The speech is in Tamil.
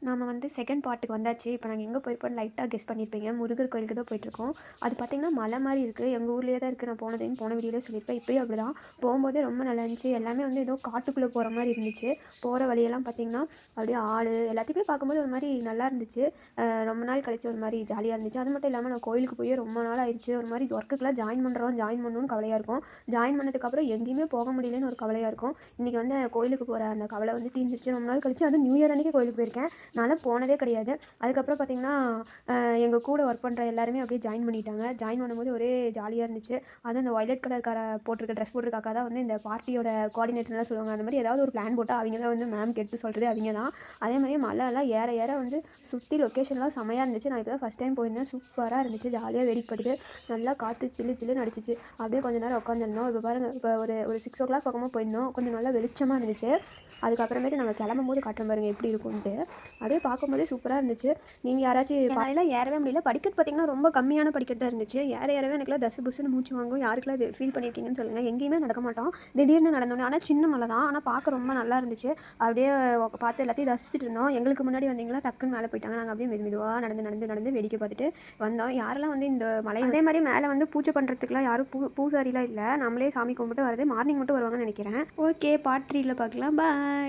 நாம வந்து செகண்ட் பார்ட்டுக்கு வந்தாச்சு. இப்போ நாங்கள் எங்கே போயிருப்போம்னு லைட்டாக கெஸ் பண்ணியிருப்பீங்க. முருகர் கோயிலுக்கு தான் போயிட்டுருக்கோம். அது பார்த்திங்கன்னா மலை மாதிரி இருக்குது. எங்கள் ஊர்லேயே தான் இருக்குது. நான் போன வீடியோவில் சொல்லியிருப்பேன். இப்போயும் அப்படி தான். போகும்போதே ரொம்ப நல்லா இருந்துச்சு. எல்லாமே வந்து ஏதோ காட்டுக்குள்ளே போகிற மாதிரி இருந்துச்சு. போகிற வழியெல்லாம் பார்த்திங்கன்னா அப்படியே ஆள் எல்லாத்தையுமே பார்க்கும்போது ஒரு மாதிரி நல்லா இருந்துச்சு. ரொம்ப நாள் கழிச்சு ஒரு மாதிரி ஜாலியாக இருந்துச்சு. அது மட்டும் இல்லாமல் நான் கோயிலுக்கு போய் ரொம்ப நாள் ஆயிடுச்சு. ஒரு மாதிரி ஒர்க்குக்கெலாம் ஜாயின் பண்ணணும்னு கவலையாக இருக்கும். ஜாயின் பண்ணதுக்கப்புறம் எங்கேயுமே போக முடியலன்னு ஒரு கவலையாக இருக்கும். இன்றைக்கி வந்து கோயிலுக்கு போகிற அந்த கவலை வந்து தீர்ந்துருச்சு. ரொம்ப நாள் கழிச்சு அதுவும் நியூ இயர் அன்றைக்கி கோயிலுக்கு போயிருக்கேன். நான்லாம் போனதே கிடையாது. அதுக்கப்புறம் பார்த்திங்கன்னா எங்கள் கூட ஒர்க் பண்ணுற எல்லாருமே அப்படியே ஜாயின் பண்ணிட்டாங்க. ஜாயின் பண்ணும்போது ஒரே ஜாலியாக இருந்துச்சு. அதுவும் இந்த வயலட் கலர் போட்டிருக்க ட்ரெஸ் போட்டிருக்க அக்கா தான் வந்து இந்த பார்ட்டியோட கோஆர்டினேட்டர்லாம் சொல்லுவாங்க. அந்த மாதிரி ஏதாவது ஒரு பிளான் போட்டால் அவங்க தான் வந்து மேம்க்கு எடுத்து சொல்கிறது அவங்க தான். அதே மாதிரி மலைலாம் ஏற ஏற வந்து சுற்றி லொக்கேஷன்லாம் செமையாக இருந்துச்சு. நான் இப்போ தான் ஃபஸ்ட் டைம் போயிருந்தேன். சூப்பராக இருந்துச்சு. ஜாலியாக வேடிக்கை பார்த்துட்டு நல்லா காற்று சில்லுன்னு அடிச்சிச்சு. அப்படியே கொஞ்சம் நேரம் உட்காந்துருந்தோம். இப்போ பாருங்கள், இப்போ ஒரு 6 பக்கமாக போயிருந்தோம். கொஞ்சம் நல்லா வெளிச்சமாக இருந்துச்சு. அதுக்கப்புறமேட்டு நாங்கள் கிளம்பும்போது காட்டுறோம் பாருங்கள் எப்படி இருக்கும்ன்ட்டு. அப்படியே பார்க்கும்போதே சூப்பராக இருந்துச்சு. நீங்கள் யாராச்சும் என்னாலலாம் ஏறவே முடியல. படிக்கட்டு பார்த்திங்கன்னா ரொம்ப கம்மியான படிக்கட்டு தான் இருந்துச்சு. ஏறவே எனக்குலாம் தசு புசுன்னு மூச்சு வாங்கும். யாருக்கெல்லாம் இது ஃபீல் பண்ணியிருக்கீங்கன்னு சொல்லுங்கள். எங்கேயுமே நடக்க மாட்டோம். திடீர்னு நடந்தோன்னே. ஆனால் சின்ன மலை தான். ஆனால் பார்க்க ரொம்ப நல்லா இருந்துச்சு. அப்படியே பார்த்து எல்லாத்தையும் ரசிச்சுட்டு இருந்தோம். எங்களுக்கு முன்னாடி வந்தீங்களா டக்குன்னு மேலே போயிட்டாங்க. நாங்கள் அப்படியே மெதுவாக நடந்து வேடிக்கை பார்த்துட்டு வந்தோம். யாரெல்லாம் வந்து இந்த மலை அதே மாதிரி மேலே வந்து பூஜை பண்ணுறதுக்குலாம் யாரும் பூசாரிலாம் இல்லை. நம்மளே சாமி கும்பிட்டு வரது. மார்னிங் மட்டும் வருவாங்கன்னு நினைக்கிறேன். ஓகே, பார்ட் 3ல பார்க்கலாம். பாய்.